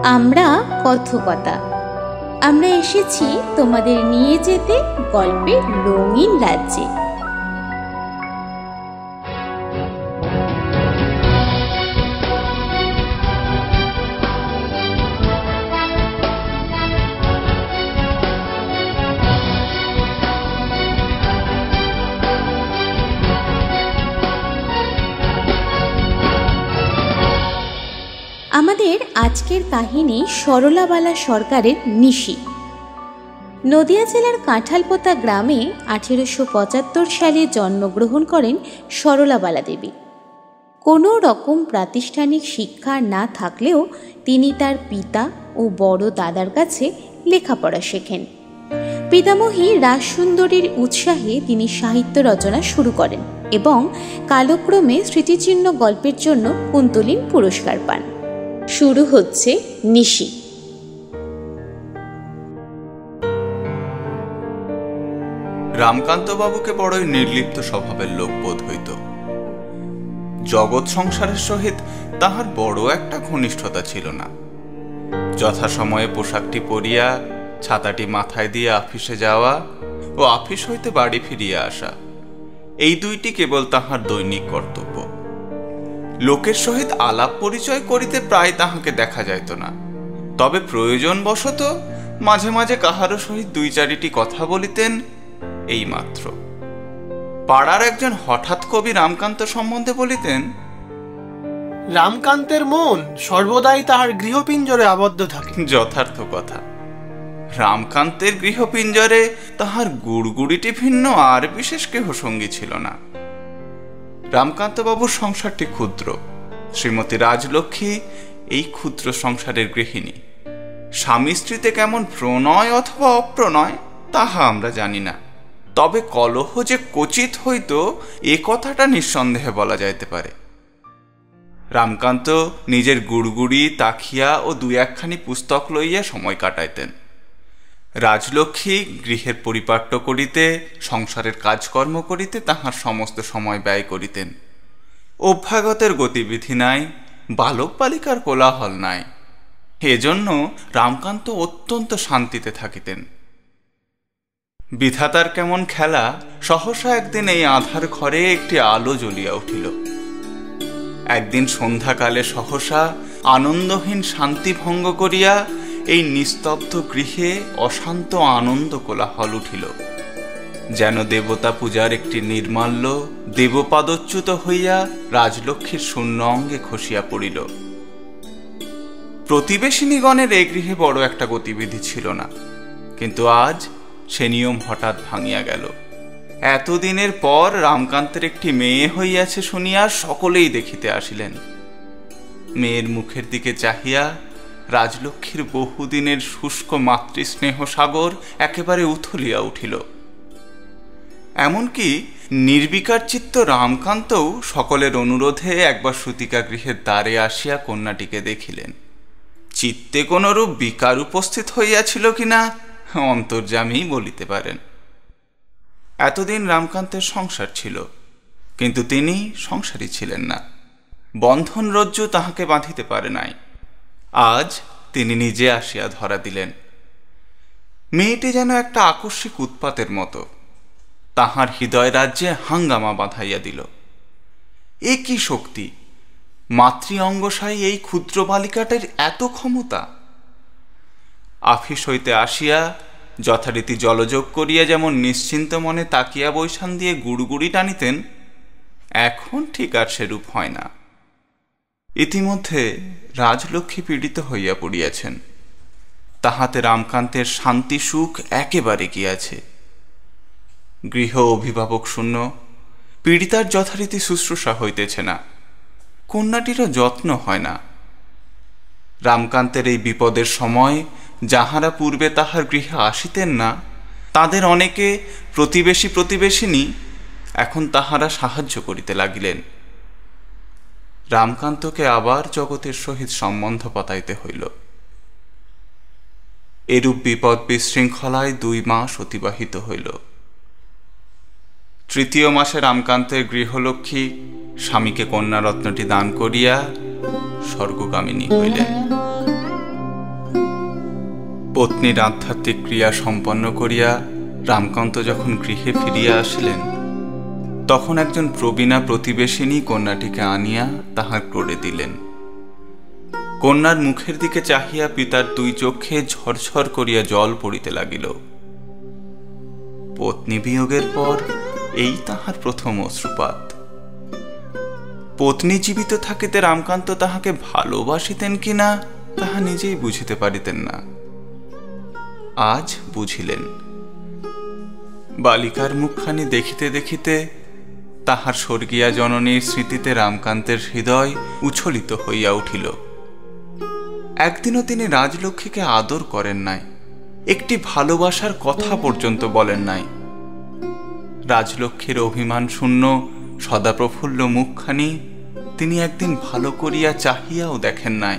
আমরা কথকতা। আমরা এসেছি তোমাদের নিয়ে যেতে গল্পের রঙিন রাজ্যে। আমাদের আজকের কাহিনী সরলাবালা সরকারের নিশি। নদিয়া জেলার কাঁঠালপোতা গ্রামে 1875 সালে জন্মগ্রহণ করেন সরলাবালা দেবী। কোনো রকম প্রাতিষ্ঠানিক শিক্ষা না থাকলেও তিনি তার পিতা ও বড় দাদার কাছে লেখাপড়া শেখেন। পিতামহী রাজসুন্দরীর উৎসাহে তিনি সাহিত্য রচনা শুরু করেন এবং কালক্রমে স্মৃতিচিহ্ন গল্পের জন্য কুন্তলীন পুরস্কার পান। শুরু হচ্ছে নিশি। রামকান্ত বাবুকে বড়ই নির্লিপ্ত স্বভাবের লোক বোধ হইত। জগৎ সংসারের সহিত তাহার বড় একটা ঘনিষ্ঠতা ছিল না। যথাসময়ে পোশাকটি পরিয়া ছাতাটি মাথায় দিয়ে আফিসে যাওয়া ও আফিস হইতে বাড়ি ফিরিয়া আসা, এই দুইটি কেবল তাহার দৈনিক কর্তব্য। লোকের সহিত আলাপ পরিচয় করিতে প্রায় তাহাকে দেখা যাইত না। তবে প্রয়োজনবশত মাঝে মাঝে কাহারও সহিত দুই চারিটি কথা বলিতেন, এই মাত্র। পাড়ার একজন হঠাৎ কবি রামকান্ত সম্বন্ধে বলিতেন, রামকান্তের মন সর্বদাই তাহার গৃহপিঞ্জরে আবদ্ধ থাকে। যথার্থ কথা। রামকান্তের গৃহপিঞ্জরে তাহার গুড়গুড়িটি ভিন্ন আর বিশেষ কেহ সঙ্গী ছিল না। রামকান্ত বাবুর সংসারটি ক্ষুদ্র। শ্রীমতী রাজলক্ষ্মী এই ক্ষুদ্র সংসারের গৃহিণী। স্বামী স্ত্রীতে কেমন প্রণয় অথবা অপ্রণয় তাহা আমরা জানি না। তবে কলহ যে কচিত হইত এ কথাটা নিঃসন্দেহে বলা যাইতে পারে। রামকান্ত নিজের গুড়গুড়ি, তাকিয়া ও দুই একখানি পুস্তক লইয়া সময় কাটাইতেন। রাজলক্ষ্মী গৃহের পরিপাট্য করিতে, সংসারের কাজকর্ম করিতে তাহার সমস্ত সময় ব্যয় করিতেন। অভ্যাগতের গতিবিধি নাই, বালক বালিকার কোলাহল নাই। এজন্য রামকান্ত অত্যন্ত শান্তিতে থাকিতেন। বিধাতার কেমন খেলা, সহসা একদিন এই আঁধার ঘরে একটি আলো জ্বলিয়া উঠিল। একদিন সন্ধ্যাকালে সহসা আনন্দহীন শান্তি ভঙ্গ করিয়া এই নিস্তব্ধ গৃহে অশান্ত আনন্দ কোলাহল উঠিল। যেন দেবতা পূজার একটি নির্মাল্য দেবপাদচ্যুত হইয়া রাজলক্ষ্মীর শূন্য অঙ্গে খসিয়া পড়িল। প্রতিবেশিনীগণের এই গৃহে বড় একটা গতিবিধি ছিল না, কিন্তু আজ সে নিয়ম হঠাৎ ভাঙিয়া গেল। এতদিনের পর রামকান্তের একটি মেয়ে হইয়াছে শুনিয়া সকলেই দেখিতে আসিলেন। মেয়ের মুখের দিকে চাহিয়া রাজলক্ষ্মীর বহুদিনের শুষ্ক মাতৃস্নেহ সাগর একেবারে উথলিয়া উঠিল। এমনকি নির্বিকার চিত্ত রামকান্তও সকলের অনুরোধে একবার সুতিকা গৃহের দ্বারে আসিয়া কন্যাটিকে দেখিলেন। চিত্তে কোনরূপ বিকার উপস্থিত হইয়াছিল কিনা অন্তর্যামী বলিতে পারেন। এতদিন রামকান্তের সংসার ছিল, কিন্তু তিনি সংসারী ছিলেন না। বন্ধন রজ্জু তাহাকে বাঁধিতে পারে নাই। আজ তিনি নিজে আসিয়া ধরা দিলেন। মেয়েটি যেন একটা আকস্মিক উৎপাতের মতো তাহার হৃদয় রাজ্যে হাঙ্গামা বাঁধাইয়া দিল। এ কি শক্তি! মাতৃ অঙ্গসায়ী এই ক্ষুদ্র বালিকাটির এত ক্ষমতা! আফিস হইতে আসিয়া যথারীতি জলযোগ করিয়া যেমন নিশ্চিন্ত মনে তাকিয়া বৈশান দিয়ে গুড়গুড়ি টানিতেন, এখন ঠিক আর সেরূপ হয় না। ইতিমধ্যে রাজলক্ষ্মী পীড়িত হইয়া পড়িয়াছেন। তাহাতে রামকান্তের শান্তি সুখ একেবারে গিয়াছে। গৃহ অভিভাবক শূন্য, পীড়িতার যথারীতি শুশ্রূষা হইতেছে না, কন্যাটিরও যত্ন হয় না। রামকান্তের এই বিপদের সময় যাহারা পূর্বে তাহার গৃহে আসিতেন না, তাদের অনেকে প্রতিবেশিনী এখন তাহারা সাহায্য করিতে লাগিলেন। রামকান্তকে আবার জগতের সহিত সম্বন্ধ পাতাইতে হইল। এরূপ বিপদ বিশৃঙ্খলায় 2 মাস অতিবাহিত হইল। তৃতীয় মাসে রামকান্তের গৃহলক্ষ্মী স্বামীকে কন্যারত্নটি দান করিয়া স্বর্গগামিনী হইলেন। পত্নীর আধ্যাত্মিক ক্রিয়া সম্পন্ন করিয়া রামকান্ত যখন গৃহে ফিরিয়া আসিলেন, তখন একজন প্রবীণা প্রতিবেশিনী কন্যাটিকে আনিয়া তাহার ক্রোড়ে দিলেন। কন্যার মুখের দিকে চাহিয়া পিতার দুই চক্ষে ঝরঝর করিয়া জল পড়িতে লাগিল। পত্নী বিয়োগের পর এই তাহার প্রথম অশ্রুপাত। পত্নী জীবিত থাকিতে রামকান্ত তাহাকে ভালোবাসিতেন কিনা তাহা নিজেই বুঝিতে পারিতেন না। আজ বুঝিলেন। বালিকার মুখখানি দেখিতে দেখিতে তাহার স্বর্গীয়া জননীর স্মৃতিতে রামকান্তের হৃদয় উচ্ছ্বলিত হইয়া উঠিল। একদিনও তিনি রাজলক্ষ্মীকে আদর করেন নাই, একটি ভালোবাসার কথা পর্যন্ত বলেন নাই। রাজলক্ষ্মীর অভিমান শূন্য সদাপ্রফুল্ল মুখখানি তিনি একদিন ভালো করিয়া চাহিয়াও দেখেন নাই।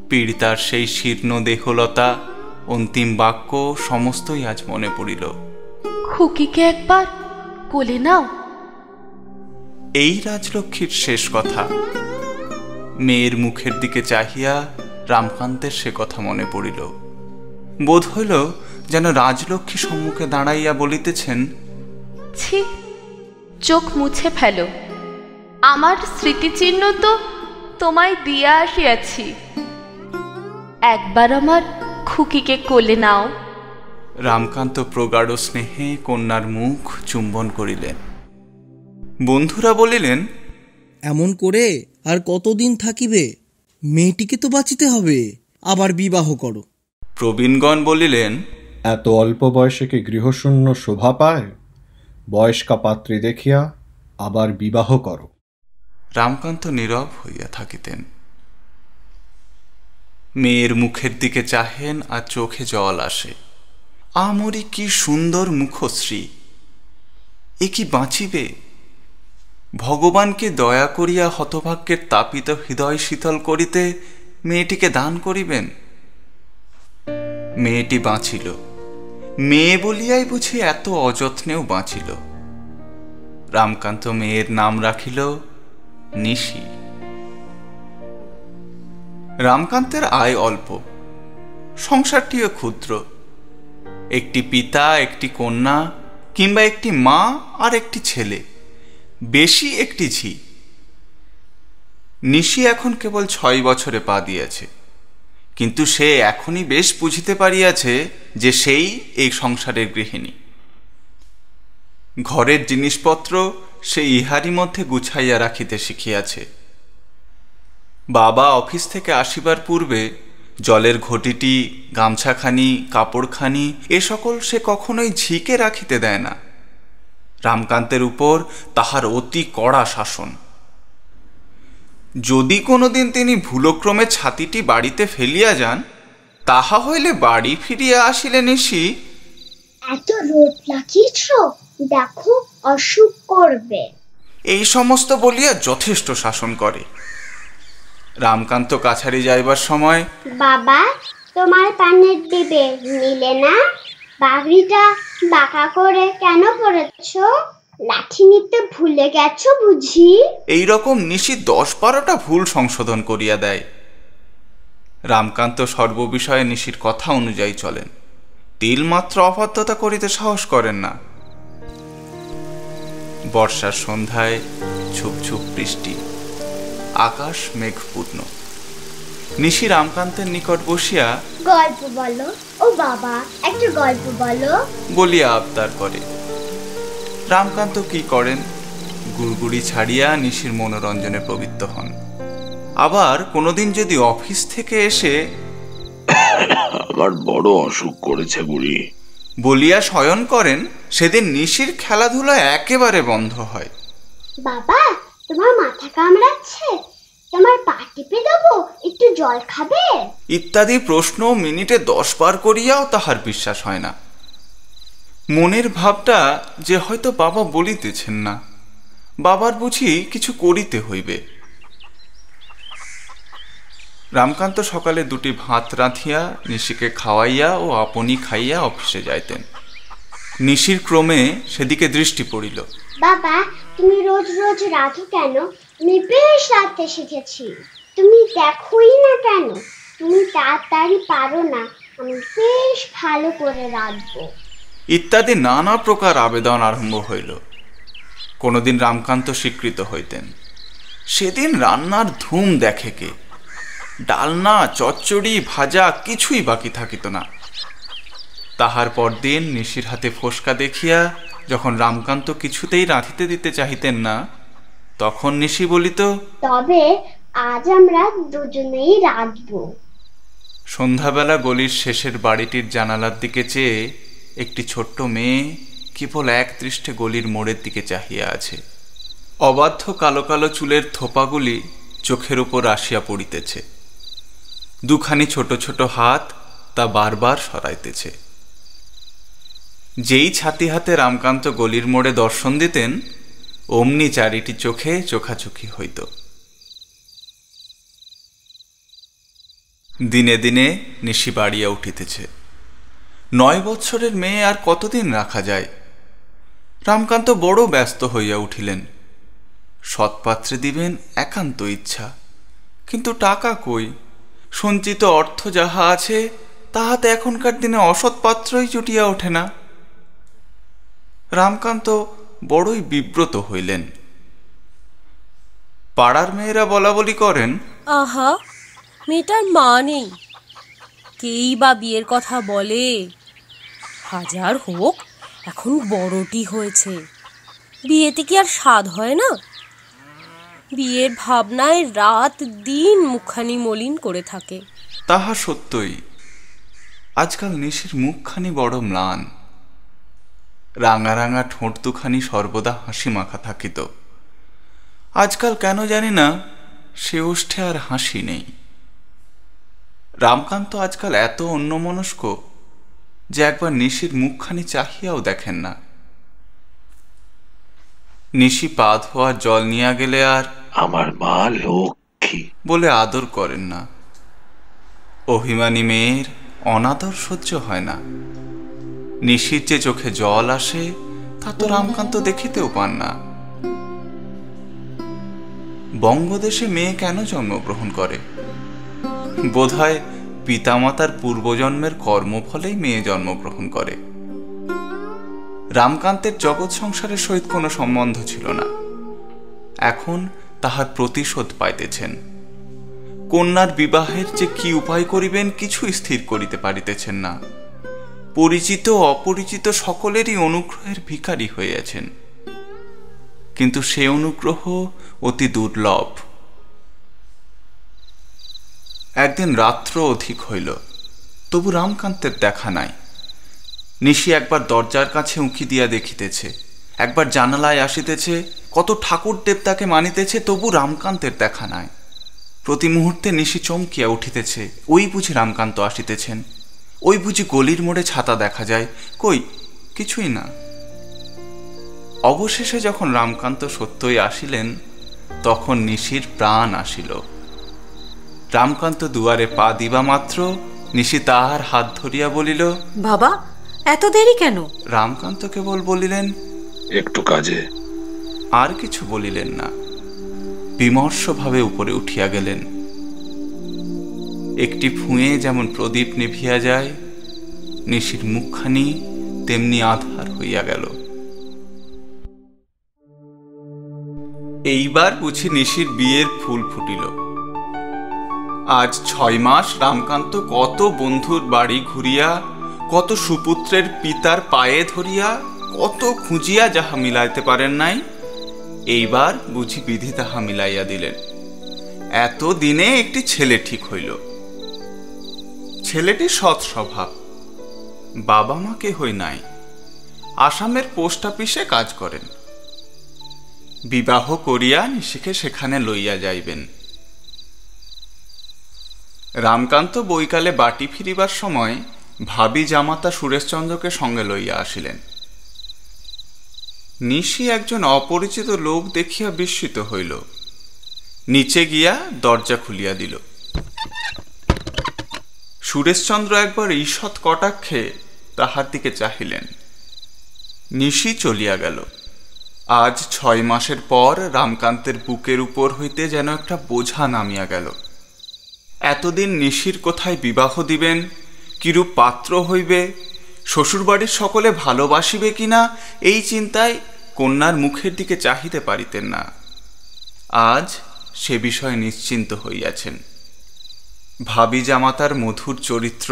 পীড়িতার সেই শীর্ণ দেহলতা, অন্তিম বাক্য সমস্তই আজ মনে পড়িল। খুকিকে একবার কোলে নাও। এই রাজলক্ষ্মীর শেষ কথা। মেয়ের মুখের দিকে চাহিয়া রামকান্তের সে কথা মনে পড়িল। বোধ হইল যেন রাজলক্ষ্মী সম্মুখে দাঁড়াইয়া বলিতেছেন, ছি, চোখ মুছে ফেলো, আমার স্মৃতিচিহ্ন তো তোমায় দিয়া আসিয়াছি, একবার আমার খুকিকে কোলে নাও। রামকান্ত প্রগাঢ় স্নেহে কন্যার মুখ চুম্বন করিলেন। বন্ধুরা বলিলেন, এমন করে আর কতদিন থাকিবে? মেয়েটিকে তো বাঁচিতে হবে, আবার বিবাহ করো। প্রবীণগণ বলিলেন, এত অল্প বয়সে কি গৃহশূন্য শোভা পায়? বয়স্কা পাত্রী দেখিয়া আবার বিবাহ করো। রামকান্ত নীরব হইয়া থাকিতেন। মেয়ের মুখের দিকে চাহেন আর চোখে জল আসে। আমরি কি সুন্দর মুখশ্রী, এ কি বাঁচিবে? ভগবানকে দয়া করিয়া হতভাগ্যের তাপিত হৃদয় শীতল করিতে মেয়েটিকে দান করিবেন। মেয়েটি বাঁচিল। মেয়ে বলিয়াই বুঝি এত অযত্নেও বাঁচিল। রামকান্ত মেয়ের নাম রাখিল নিশি। রামকান্তের আয় অল্প, সংসারটিও ক্ষুদ্র। একটি পিতা, একটি কন্যা, কিংবা একটি মা আর একটি ছেলে, বেশি একটি ঝি। নিশি এখন কেবল 6 বছরে পা দিয়েছে, কিন্তু সে এখনই বেশ বুঝিতে পারিয়াছে যে সেই এই সংসারের গৃহিণী। ঘরের জিনিসপত্র সে ইহারই মধ্যে গুছাইয়া রাখিতে শিখিয়াছে। বাবা অফিস থেকে আসিবার পূর্বে জলের ঘটিটি, গামছাখানি, কাপড়খানি এ সকল সে কখনোই ঝিকে রাখিতে দেয় না। রামকান্তের উপর তাহার অতি কড়া শাসন। যদি কোনোদিন তিনি ভুলক্রমে ছাতিটি বাড়িতে ফেলিয়া যান, তাহা হইলে বাড়ি ফিরিয়া আসিলে নিশি, এত রোদ লাগিয়েছ, দেখো অসুখ করবে, এই সমস্ত বলিয়া যথেষ্ট শাসন করে। রামকান্ত কাছারি যাইবার সময়, বাবা তোমার পানের দিবে নিলে না? বাগড়িটা বাঁকা করে কেন পরেছ? লাঠি নিতে ভুলে গেছো বুঝি? এই রকম নিশি 10-12টা ভুল সংশোধন করিয়া দেয়। রামকান্ত সর্ববিষয়ে নিশির কথা অনুযায়ী চলেন, তিলমাত্র অবাধ্যতা করিতে সাহস করেন না। বর্ষার সন্ধ্যায় ছুপ ছুপ বৃষ্টি, আকাশ মেঘপূর্ণ। নিশি রামকান্তের নিকট বসিয়া গল্প বলো ও বাবা, একটা গল্প বলো বলিয়া আবদার করে। রামকান্ত কি করেন, গুড়গুড়ি ছাড়িয়া নিশির মনোরঞ্জনে প্রবৃত্ত হন। আবার কোনোদিন যদি অফিস থেকে এসে আমার বড় অসুখ করেছে বুড়ি বলিয়া শয়ন করেন, সেদিন নিশির খেলাধুলা একেবারে বন্ধ হয়। বাবা তোমার মাথা কামড়াচ্ছে, তোমার পা টিপে দেবো, একটু জল খাবে, ইত্যাদি প্রশ্ন মিনিটে 10 বার করিয়াও তাহার বিশ্বাস হয় না। মনের ভাবটা যে হয়তো বাবা বলিতেছেন না, বাবার বুঝি কিছু করিতে হইবে। রামকান্ত সকালে 2টি ভাত রাঁধিয়া নিশিকে খাওয়াইয়া ও আপনি খাইয়া অফিসে যাইতেন। নিশির ক্রমে সেদিকে দৃষ্টি পড়িল। বাবা তুমি রোজ রোজ রাঁধো কেন? আমি বেশ রাঁধতে শিখেছি। তুমি দেখোই না কেন? তুমি তাড়াতাড়ি পারো না, আমি বেশ ভালো করে রাঁধবো ইত্যাদি নানা প্রকার আবেদন আরম্ভ হইল। কোনোদিন রামকান্ত স্বীকৃত হইতেন। সেদিন রান্নার ধুম দেখে কে। ডালনা, চচ্চড়ি, ভাজা কিছুই বাকি থাকিত না। তাহার পরদিন নিশির হাতে ফোসকা দেখিয়া যখন রামকান্ত কিছুতেই রাঁধিতে দিতে চাহিতেন না, তখন নিশি বলিত, তবে আজ আমরা দুজনেই রাঁধবো। সন্ধ্যাবেলা গলির শেষের বাড়িটির জানালার দিকে চেয়ে একটি ছোট্ট মেয়ে কেবল এক দৃষ্টে গলির মোড়ের দিকে চাহিয়া আছে। অবাধ্য কালো কালো চুলের থোপাগুলি চোখের উপর আসিয়া পড়িতেছে। দুখানি ছোট ছোট হাত তা বারবার সরাইতেছে। যেই ছাতি হাতে রামকান্ত গলির মোড়ে দর্শন দিতেন, অমনি চারিটি চোখে চোখাচোখি হইত। দিনে দিনে নিশি বাড়িয়া উঠিতেছে। 9 বৎসরের মেয়ে আর কতদিন রাখা যায়? রামকান্ত বড় ব্যস্ত হইয়া উঠিলেন। সৎপাত্রে দিবেন একান্ত ইচ্ছা, কিন্তু টাকা কই? সঞ্চিত অর্থ যাহা আছে তাহাতে এখনকার দিনে অসৎ পাত্রই জুটিয়া ওঠে না। রামকান্ত বড়ই বিব্রত হইলেন। পাড়ার মেয়েরা বলা বলি করেন, আহা, মেয়েটার মা নেই, কেই বা বিয়ের কথা বলে। হাজার হোক, এখন বড়টি হয়েছে, বিয়েতে কি আর স্বাদ হয় না? বিয়ের ভাবনায় রাত দিন মুখখানি মলিন করে থাকে। তাহা সত্যই। আজকাল নিশির মুখখানি বড় ম্লান। রাঙা রাঙা ঠোঁট দুখানি সর্বদা হাসি মাখা থাকিত। আজকাল কেন জানি না সে ওষ্ঠে আর হাসি নেই। রামকান্ত আজকাল এত অন্যমনস্ক যে একবার নিশির মুখখানি চাহিয়াও দেখেন না। নিশি পা ধোয়ার জল নিয়ে গেলে আর আমার মা লক্ষ্মী বলে আদর করেন না। অভিমানী মেয়ের অনাদর সহ্য হয় না। নিশির যে চোখে জল আসে তা তো রামকান্ত দেখিতেও পান না। বঙ্গদেশে মেয়ে কেন জন্মগ্রহণ করে? বোধহয় পিতামাতার পূর্বজন্মের কর্মফলেই মেয়ে জন্মগ্রহণ করে। রামকান্তের জগৎ সংসারের সহিত কোনো সম্বন্ধ ছিল না। এখন তাহার প্রতিশোধ পাইতেছেন। কন্যার বিবাহের যে কি উপায় করিবেন কিছুই স্থির করিতে পারিতেছেন না। পরিচিত অপরিচিত সকলেরই অনুগ্রহের ভিখারি হইয়াছেন, কিন্তু সে অনুগ্রহ অতি দুর্লভ। একদিন রাত্র অধিক হইল, তবু রামকান্তের দেখা নাই। নিশি একবার দরজার কাছে উঁকি দিয়া দেখিতেছে, একবার জানালায় আসিতেছে, কত ঠাকুর দেবতাকে মানিতেছে, তবু রামকান্তের দেখা নাই। প্রতি মুহূর্তে নিশি চমকিয়া উঠিতেছে, ওই বুঝি রামকান্ত আসিতেছেন, ওই বুঝি গলির মোড়ে ছাতা দেখা যায়, কই কিছুই না। অবশেষে যখন রামকান্ত সত্যই আসিলেন, তখন নিশির প্রাণ আসিল। রামকান্ত দুয়ারে পা দিবা মাত্র নিশি তাহার হাত ধরিয়া বলিল, বাবা, এত দেরি কেন? রামকান্ত কেবল বলিলেন, একটু কাজে। আর কিছু বলিলেন না। বিমর্ষভাবে উপরে উঠিয়া গেলেন। একটি ফুঁয়ে যেমন প্রদীপ নিভিয়া যায়, নিশির মুখখানি তেমনি আধার হইয়া গেল। এইবার বুঝি নিশির বিয়ের ফুল ফুটিল। আজ 6 মাস রামকান্ত কত বন্ধুর বাড়ি ঘুরিয়া, কত সুপুত্রের পিতার পায়ে ধরিয়া, কত খুঁজিয়া যাহা মিলাইতে পারেন নাই, এইবার বুঝি বিধি তাহা মিলাইয়া দিলেন। এত দিনে একটি ছেলে ঠিক হইল। ছেলেটি সৎ স্বভাব, বাবা মা কেহই নাই, আসামের পোস্ট অফিসে কাজ করেন। বিবাহ করিয়া নিশিকে সেখানে লইয়া যাইবেন। রামকান্ত বৈকালে বাটি ফিরিবার সময় ভাবি জামাতা সুরেশচন্দ্রকে সঙ্গে লইয়া আসিলেন। নিশি একজন অপরিচিত লোক দেখিয়া বিস্মিত হইল। নিচে গিয়া দরজা খুলিয়া দিল। সুরেশচন্দ্র একবার ঈষৎ কটাক্ষে তাহার দিকে চাহিলেন। নিশি চলিয়া গেল। আজ 6 মাসের পর রামকান্তের বুকের উপর হইতে যেন একটা বোঝা নামিয়া গেল। এতদিন নিশির কোথায় বিবাহ দিবেন, কিরূপ পাত্র হইবে, শ্বশুরবাড়ির সকলে ভালোবাসিবে কিনা, এই চিন্তায় কন্যার মুখের দিকে চাহিতে পারিতেন না। আজ সে বিষয়ে নিশ্চিন্ত হইয়াছেন। ভাবি জামাতার মধুর চরিত্র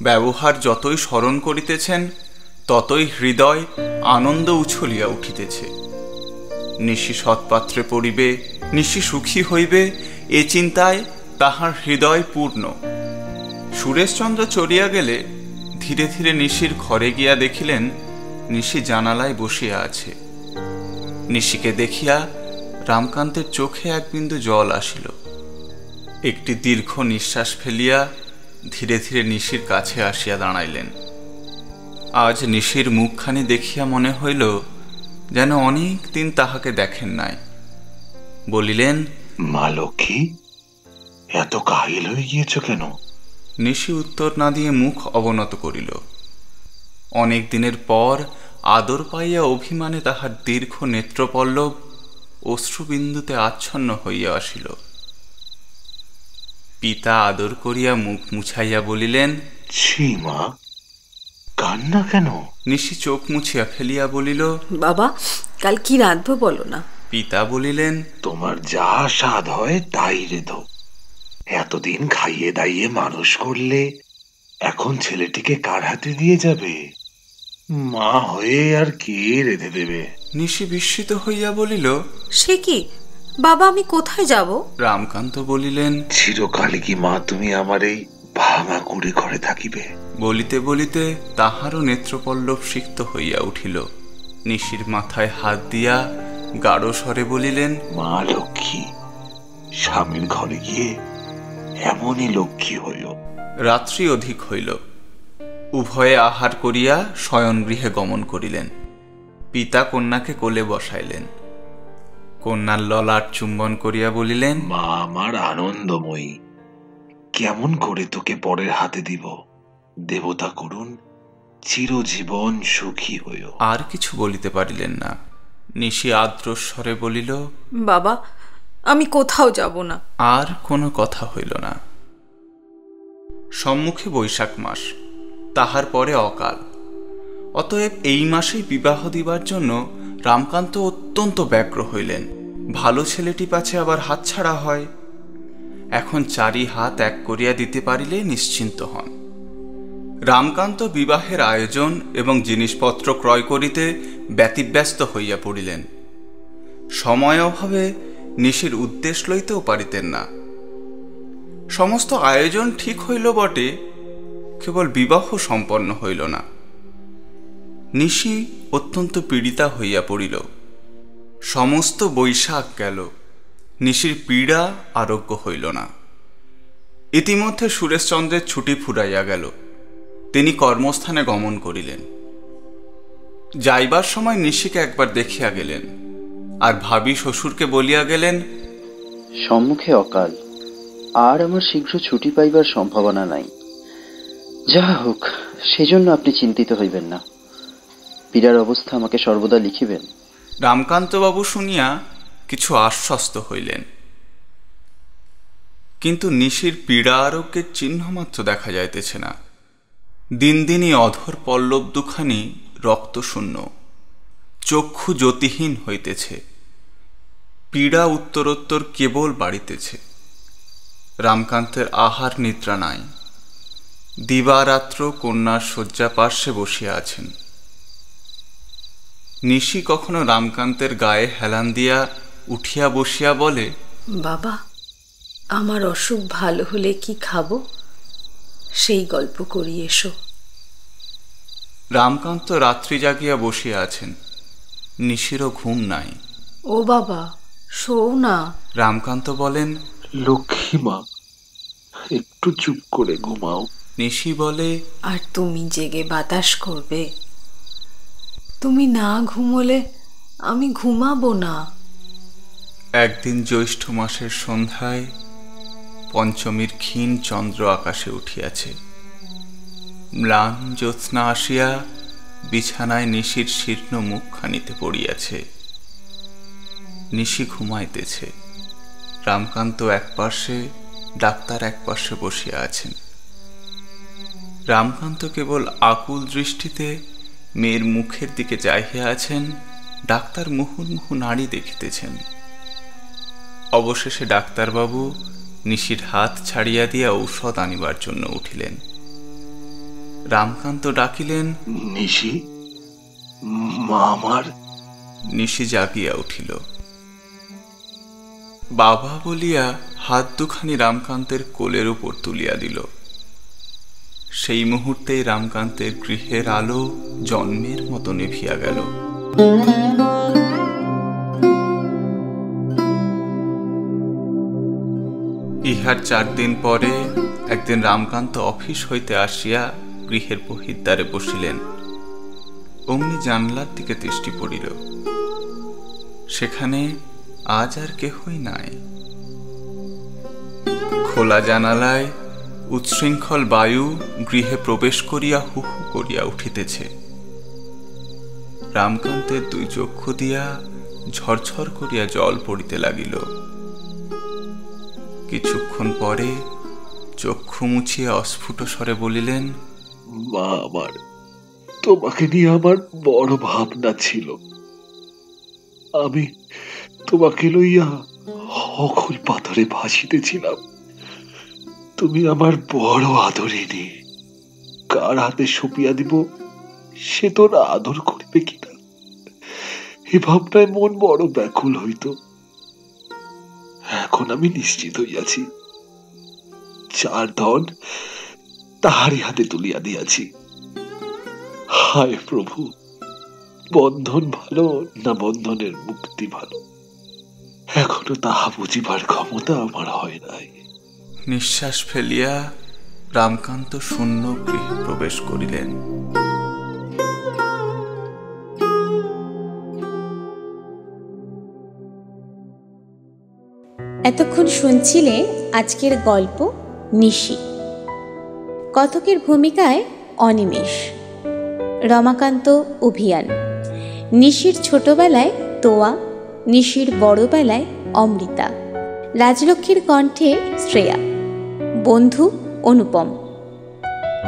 ব্যবহার যতই স্মরণ করিতেছেন, ততই হৃদয় আনন্দ উছলিয়া উঠিতেছে। নিশি সৎপাত্রে পড়িবে, নিশি সুখী হইবে, এ চিন্তায় তাহার হৃদয় পূর্ণ। সুরেশচন্দ্র চলিয়া গেলে ধীরে ধীরে নিশির ঘরে গিয়া দেখিলেন নিশি জানালায় বসিয়া আছে। নিশিকে দেখিয়া রামকান্তের চোখে এক বিন্দু জল আসিল। একটি দীর্ঘ নিঃশ্বাস ফেলিয়া ধীরে ধীরে নিশির কাছে আসিয়া দাঁড়াইলেন। আজ নিশির মুখখানি দেখিয়া মনে হইল যেন অনেক দিন তাহাকে দেখেন নাই। বলিলেন, মা লক্ষ্মী, এত কাহিল হয়ে গিয়েছ কেন? নিশি উত্তর না দিয়ে মুখ অবনত করিল। অনেক দিনের পর আদর পাইয়া অভিমানে তাহার দীর্ঘ নেত্রপল্লব অশ্রুবিন্দুতে আচ্ছন্ন হইয়া আসিল। পিতা আদর করিয়া মুখ মুছাইয়া বলিলেন, ছি মা, কান্না কেন? নিশি চোখ মুছিয়া ফেলিয়া বলিল, বাবা, কাল কি রাঁধবো বলো না। পিতা বলিলেন, তোমার যা স্বাদ হয় তাই রেধো। এতদিন খাইয়ে দাইয়ে মানুষ করলে, এখন ছেলেটিকে কার হাতে দিয়ে যাবে? মা হয়ে আর কে রেঁধে দেবে? নিশি বিস্মিত হইয়া বলিল, সে কি বাবা, আমি কোথায় যাব? রামকান্ত বলিলেন, চিরকাল কি মা তুমি আমার এই ভাঙা কুড়ে ঘরে থাকিবে? বলিতে বলিতে তাহারও নেত্রপল্লব সিক্ত হইয়া উঠিল। নিশির মাথায় হাত দিয়া গাঢ় স্বরে বলিলেন, মা লক্ষ্মী, স্বামীর ঘরে গিয়ে এমনই লক্ষ্মী হইল। রাত্রি অধিক হইল। উভয়ে আহার করিয়া শয়ন গৃহে গমন করিলেন। পিতা কন্যাকে কোলে বসাইলেন। কন্যার ললাট চুম্বন করিয়া বলিলেন, মা আমার আনন্দময়ী, কেমন করে তোকে পরের হাতে দিব? দেবতা করুন চিরজীবন সুখী হইও। আর কিছু বলিতে পারিলেন না। নিশি আর্দ্রস্বরে বলিল, বাবা, আমি কোথাও যাব না। আর কোনো কথা হইল না। সম্মুখে বৈশাখ মাস, তাহার পরে অকাল। অতএব এই মাসেই বিবাহ দিবার জন্য রামকান্ত অত্যন্ত ব্যগ্র হইলেন। ভালো ছেলেটি পাছে আবার হাতছাড়া হয়। এখন চারি হাত এক করিয়া দিতে পারিলে নিশ্চিন্ত হন। রামকান্ত বিবাহের আয়োজন এবং জিনিসপত্র ক্রয় করিতে ব্যতিব্যস্ত হইয়া পড়িলেন। সময় অভাবে নিশির উদ্দেশ্য লইতেও পারিতেন না। সমস্ত আয়োজন ঠিক হইল বটে, কেবল বিবাহ সম্পন্ন হইল না। নিশি অত্যন্ত পীড়িতা হইয়া পড়িল। সমস্ত বৈশাখ গেল, নিশির পীড়া আরোগ্য হইল না। ইতিমধ্যে সুরেশচন্দ্রের ছুটি ফুরাইয়া গেল। তিনি কর্মস্থানে গমন করিলেন। যাইবার সময় নিশিকে একবার দেখিয়া গেলেন, আর ভাবি শ্বশুরকে বলিয়া গেলেন, সম্মুখে অকাল, আর আমার শীঘ্র ছুটি পাইবার সম্ভাবনা নাই। যা হোক, সেজন্য আপনি চিন্তিত হইবেন না। পীড়ার অবস্থা আমাকে সর্বদা লিখিবেন। রামকান্তবাবু শুনিয়া কিছু আশ্বস্ত হইলেন, কিন্তু নিশির পীড়া আরোগ্যের চিহ্নমাত্র দেখা যাইতেছে না। দিন দিনই অধর পল্লব দুখানি রক্তশূন্য, চক্ষু জ্যোতিহীন হইতেছে। পীড়া উত্তরোত্তর কেবল বাড়িতেছে। রামকান্তের আহার নিদ্রা নাই। দিবারাত্র কন্যার শয্যা পার্শ্বে বসিয়া আছেন। নিশি কখনো রামকান্তের গায়ে হেলান দিয়া উঠিয়া বসিয়া বলে, বাবা, আমার অসুখ ভালো হলে কি খাবো, সেই গল্প করি এসো। রামকান্ত রাত্রি জাগিয়া বসিয়া আছেন। নিশিরও ঘুম নাই। ও বাবা, শোও না। রামকান্ত বলেন, লক্ষ্মী মা, একটু চুপ করে ঘুমাও। নিশি বলে, আর তুমি জেগে বাতাস করবে? তুমি না ঘুমোলে আমি ঘুমাবো না। একদিন জ্যৈষ্ঠ মাসের সন্ধ্যায় পঞ্চমীর ক্ষীণ চন্দ্র আকাশে উঠিয়াছে। ম্লান জ্যোৎস্না আসিয়া বিছানায় নিশির শীর্ণ মুখখানিতে পড়িয়াছে। নিশি ঘুমাইতেছে। রামকান্ত এক পার্শ্বে, ডাক্তার এক পার্শ্বে বসিয়া আছেন। রামকান্ত কেবল আকুল দৃষ্টিতে মেয়ের মুখের দিকে চাহিয়া আছেন। ডাক্তার মুহুর্মুহু নাড়ি দেখিতেছেন। অবশেষে ডাক্তারবাবু নিশির হাত ছাড়িয়া দিয়া ঔষধ আনিবার জন্য উঠিলেন। রামকান্ত ডাকিলেন, নিশি, মা আমার। নিশি জাগিয়া উঠিল। বাবা বলিয়া হাত দুখানি রামকান্তের কোলের উপর তুলিয়া দিল। সেই মুহূর্তেই রামকান্তের গৃহের আলো জন্মের মতো নিভিয়া গেল। ইহার 4 দিন পরে একদিন রামকান্ত অফিস হইতে আসিয়া গৃহের বহির্দ্বারে বসিলেন। অমনি জানলার দিকে দৃষ্টি পড়িল। সেখানে আজ আর কেহই নাই। খোলা জানালায় উচ্ছৃঙ্খল বায়ু গৃহে প্রবেশ করিয়া হু হু করিয়া উঠিতেছে। রামকান্তের 2 চক্ষু দিয়া ঝরঝর করিয়া জল পড়িতে লাগিল। কিছুক্ষণ পরে চক্ষু মুছিয়া অস্ফুট স্বরে বলিলেন, মা আমার, তোমাকে নিয়ে আমার বড় ভাবনা ছিল। আমি তোমাকে লইয়া অকুল পাথরে ভাসিতেছিলাম। তুমি আমার বড় আদরিনী। কার হাতে সঁপিয়া দিব সে তোর আদর করিবে কিনা, এ ভাবনায় মন বড় ব্যাকুল হইত। এখন আমি নিশ্চিত হইয়াছি, 4 ধন তাহারই হাতে তুলিয়া দিয়াছি। হায় প্রভু, বন্ধন ভালো না বন্ধনের মুক্তি ভালো, এখনো তাহা বুঝিবার ক্ষমতা আমার হয় নাই। নিঃশ্বাস ফেলিয়া রামকান্ত শূন্য গৃহে প্রবেশ করিলেন। এতক্ষণ শুনছিলে আজকের গল্প নিশি। কথকের ভূমিকায় অনিমেষ, রমাকান্ত অভিয়ান, নিশির ছোটবেলায় তোয়া, নিশির বড়বেলায় অমৃতা, রাজলক্ষ্মীর কণ্ঠে শ্রেয়া, বন্ধু অনুপম,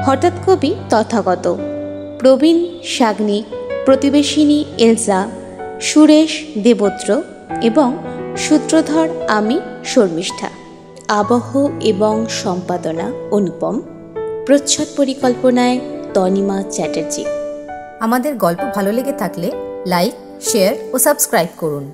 হঠাৎ কবি তথাগত, প্রবীণ সাগ্নিক, প্রতিবেশিনী এলজা, সুরেশ দেবদ্র এবং সূত্রধর আমি শর্মিষ্ঠা। আবহ এবং সম্পাদনা অনুপম। প্রচ্ছদ পরিকল্পনায় তনিমা চ্যাটার্জি। আমাদের গল্প ভালো লেগে থাকলে লাইক, শেয়ার ও সাবস্ক্রাইব করুন।